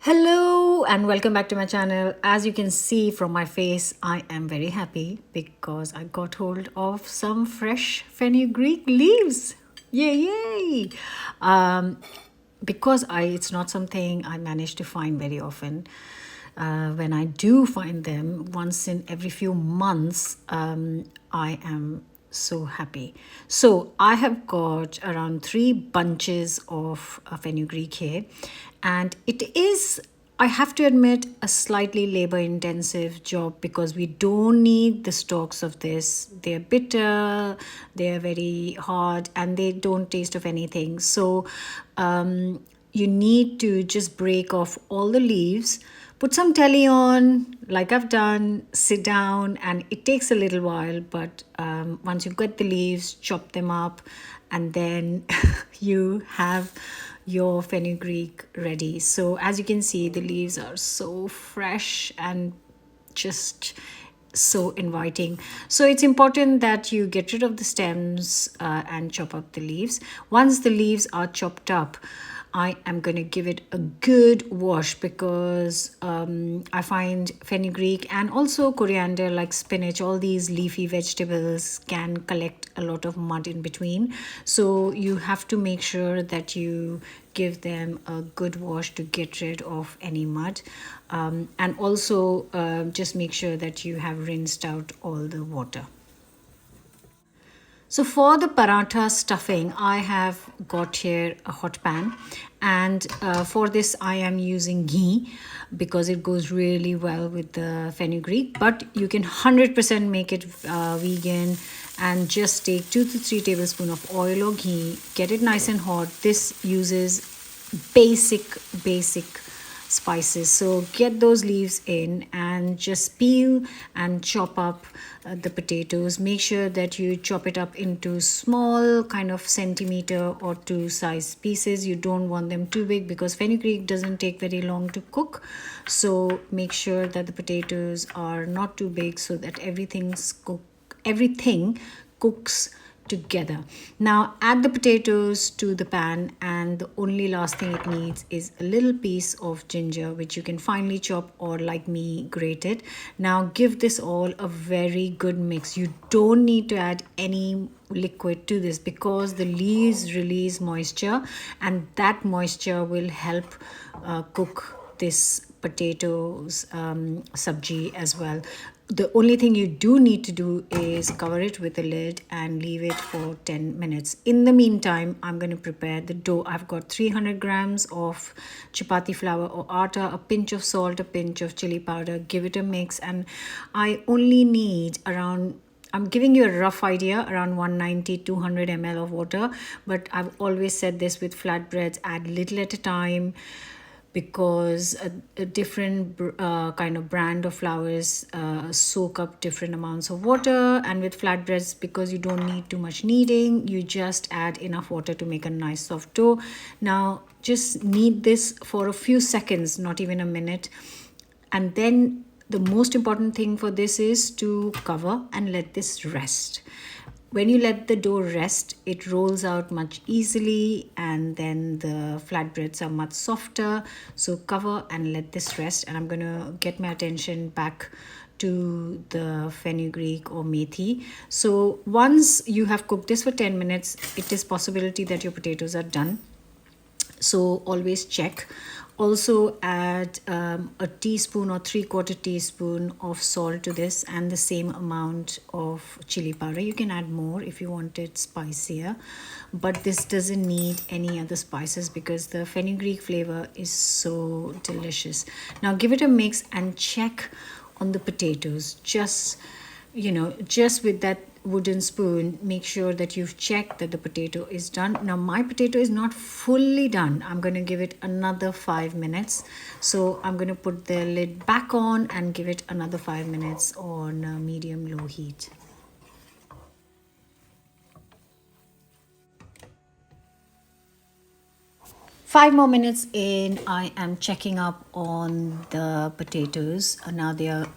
Hello and welcome back to my channel. As you can see from my face, I am very happy because I got hold of some fresh fenugreek leaves. Yay, yay! Um, because it's not something I manage to find very often. When I do find them once in every few months, I am so happy. So I have got around 3 bunches of fenugreek here, and it is, I have to admit, a slightly labor intensive job because we don't need the stalks of this. They're bitter, they're very hard, and they don't taste of anything. So you need to just break off all the leaves, put some telly on, like I've done, sit down, and it takes a little while. But once you get the leaves, chop them up, and then you have your fenugreek ready. So as you can see, the leaves are so fresh and just so inviting. So it's important that you get rid of the stems and chop up the leaves. Once the leaves are chopped up, I am going to give it a good wash because I find fenugreek and also coriander, like spinach, all these leafy vegetables can collect a lot of mud in between. So you have to make sure that you give them a good wash to get rid of any mud. And also just make sure that you have rinsed out all the water. So for the paratha stuffing, I have got here a hot pan, and for this I am using ghee because it goes really well with the fenugreek. But you can 100% make it vegan and just take 2 to 3 tablespoons of oil or ghee. Get it nice and hot. This uses basic spices, so get those leaves in and just peel and chop up the potatoes. Make sure that you chop it up into small kind of centimeter or 2 size pieces. You don't want them too big because fenugreek doesn't take very long to cook. So make sure that the potatoes are not too big so that everything cooks together. Now add the potatoes to the pan, and the only last thing it needs is a little piece of ginger, which you can finely chop or, like me, grate it. Now give this all a very good mix. You don't need to add any liquid to this because the leaves release moisture, and that moisture will help cook this potatoes sabji as well. The only thing you do need to do is cover it with a lid and leave it for 10 minutes. In the meantime, I'm going to prepare the dough. I've got 300 grams of chapati flour or atta, a pinch of salt, a pinch of chili powder. Give it a mix, and I only need around, I'm giving you a rough idea, around 190 200 ml of water. But I've always said this with flatbreads, add little at a time, because a different kind of brand of flours soak up different amounts of water. And with flatbreads, because you don't need too much kneading, you just add enough water to make a nice soft dough. Now just knead this for a few seconds, not even a minute, and then the most important thing for this is to cover and let this rest. When you let the dough rest, it rolls out much easily, and then the flatbreads are much softer. So cover and let this rest, and I'm going to get my attention back to the fenugreek or methi. So once you have cooked this for 10 minutes, it is possibility that your potatoes are done. So always check. Also add a teaspoon or 3/4 teaspoon of salt to this, and the same amount of chili powder. You can add more if you want it spicier, but this doesn't need any other spices because the fenugreek flavor is so delicious. Now give it a mix and check on the potatoes. Just with that wooden spoon, make sure that you've checked that the potato is done. Now my potato is not fully done. I'm going to give it another 5 minutes. So I'm going to put the lid back on and give it another 5 minutes on medium low heat. Five more minutes in, I am checking up on the potatoes. Now they are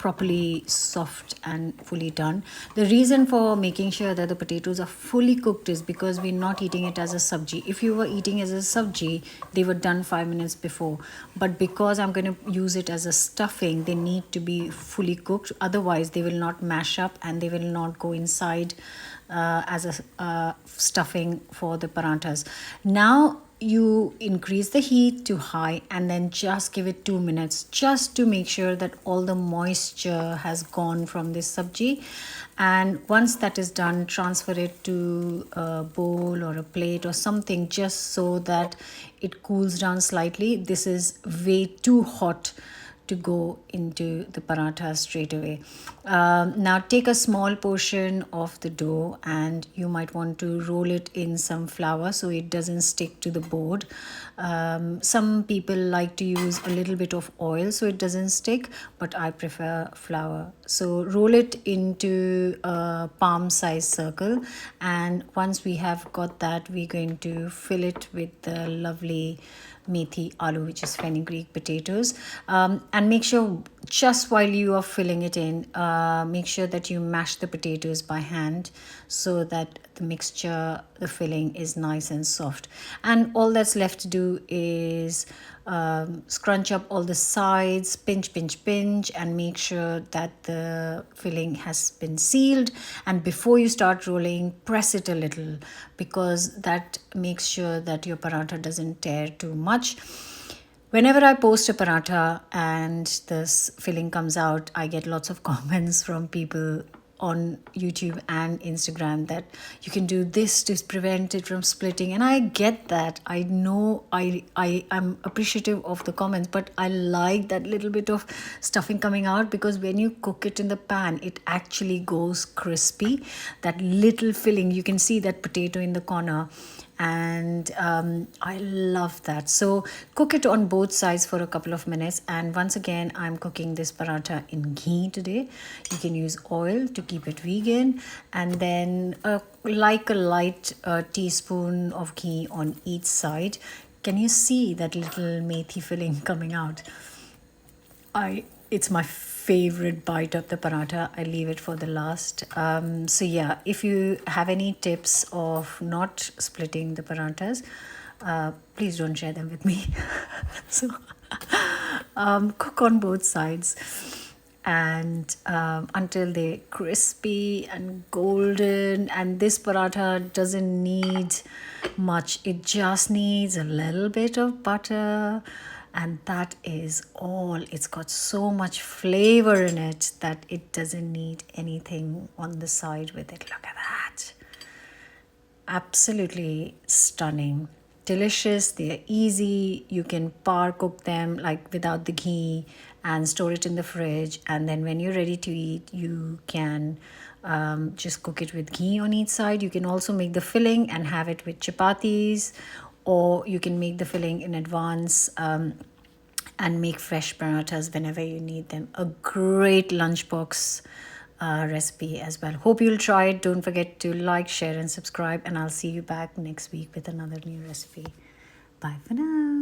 properly soft and fully done. The reason for making sure that the potatoes are fully cooked is because we're not eating it as a sabji. If you were eating as a sabji, they were done 5 minutes before. But because I'm going to use it as a stuffing, they need to be fully cooked. Otherwise, they will not mash up and they will not go inside as a stuffing for the parathas. Now you increase the heat to high and then just give it 2 minutes just to make sure that all the moisture has gone from this sabji. And once that is done, transfer it to a bowl or a plate or something, just so that it cools down slightly. This is way too hot to go into the paratha straight away. Now take a small portion of the dough and you might want to roll it in some flour so it doesn't stick to the board. Some people like to use a little bit of oil so it doesn't stick, but I prefer flour. So roll it into a palm size circle, and once we have got that, we're going to fill it with the lovely methi aloo, which is fenugreek potatoes. And make sure just while you are filling it in, make sure that you mash the potatoes by hand so that the mixture, the filling is nice and soft. And all that's left to do is scrunch up all the sides, pinch, and make sure that the filling has been sealed. And before you start rolling, press it a little, because that makes sure that your paratha doesn't tear too much. Whenever I post a paratha and this filling comes out, I get lots of comments from people on YouTube and Instagram that you can do this to prevent it from splitting. And I get that. I know I am appreciative of the comments, but I like that little bit of stuffing coming out, because when you cook it in the pan, it actually goes crispy. That little filling, you can see that potato in the corner, and I love that. So cook it on both sides for a couple of minutes. And once again, I'm cooking this paratha in ghee today. You can use oil to keep it vegan, and then like a light teaspoon of ghee on each side. Can you see that little methi filling coming out? It's my favorite bite of the paratha. I leave it for the last. So yeah, if you have any tips of not splitting the parathas, please don't share them with me. So cook on both sides, and until they're crispy and golden. And this paratha doesn't need much, it just needs a little bit of butter, and that is all. It's got so much flavor in it that it doesn't need anything on the side with it. Look at that. Absolutely stunning. Delicious. They're easy. You can par cook them like without the ghee and store it in the fridge, and then when you're ready to eat, you can just cook it with ghee on each side. You can also make the filling and have it with chapatis, or you can make the filling in advance and make fresh parathas whenever you need them. A great lunchbox recipe as well. Hope you'll try it. Don't forget to like, share, and subscribe, and I'll see you back next week with another new recipe. Bye for now.